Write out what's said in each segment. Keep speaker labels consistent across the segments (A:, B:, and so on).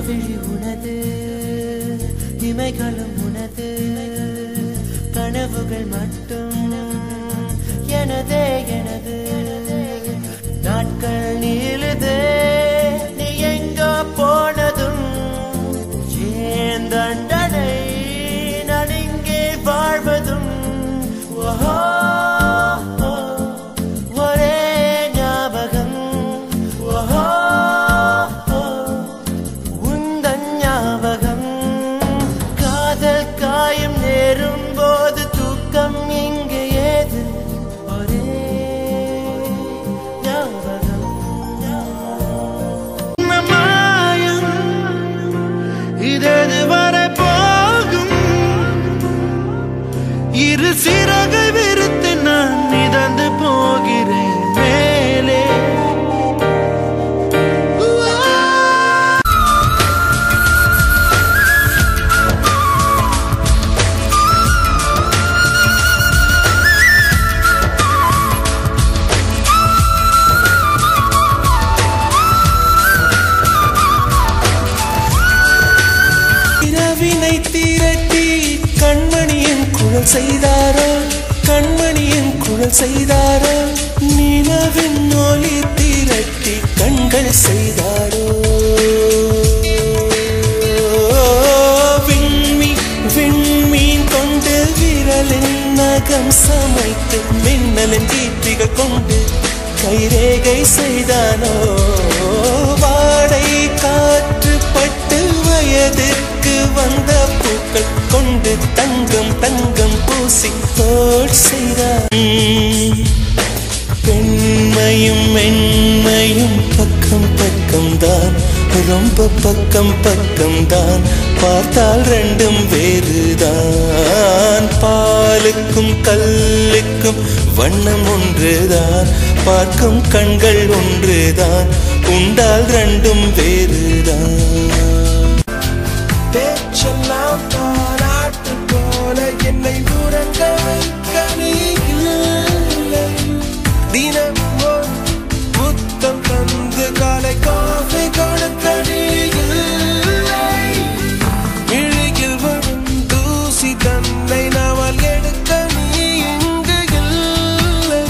A: விழி உனது இமைகளும் உனது கனவுகள் மட்டும் எனதே எனது நாட்கள் நீளுதே நீ எங்கோ போனதும் ஏன் தண்டனை நான் இங்கே வாழ்வதும் ஒரே ஞாபகம் உந்தன் ஞாபகம் காதல் காயம் நேரும் போது தூக்கம் இங்கே ஏது ஒரே ஞாபகம் மாயம் இதெது வரை போகும் இரு சிறகை விரித்து நான் மிதந்து போகிறேன் மேலே இரவினை திரட்டி கண்மணியின் குழல் செய்தாரோ கண்மணியின் குழல் செய்தாரோ நிலவின் ஒளி திரட்டி கண்கள் செய்தாரோ விண்மீன் கொண்டு விரலின் நகம் சமைத்து மின்னலின் தீட்டிகள் கொண்டு கைரேகை செய்தானோ வாடை காற்று பட்டு வயதுக்கு வந்த பூக்கள் கொண்டு தங்கம் தங்கம் பூசி தோல் செய்தார் பெண்மையும் மென்மையும் பக்கம் பக்கம்தான் ரொம்ப பக்கம் பக்கம்தான் பார்த்தால் ரெண்டும் வேறுதான் பாலுக்கும் கல்லுக்கும் வண்ணம் ஒன்றுதான் பார்க்கும் கண்கள் ஒன்றுதான் உண்டால் ரெண்டும் வேறுதான் பேச்செல்லாம் பாராட்டு போல என்னை உறங்க வைக்க நீ இல்லை தினமும் முத்தம் தந்து காலை காஃபி கொடுக்க நீ இல்லை இழுகில் வரும் தூசி தன்னை நாவல் எடுக்க நீ இங்கு இல்லை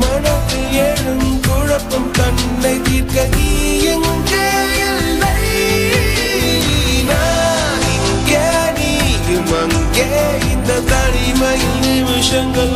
A: மனதில் எழும் குழப்பம் தன்னை தீர்க்க நீ எங்கே இல்லை அங்கே இந்த தனிமையில் நிமிஷங்கள்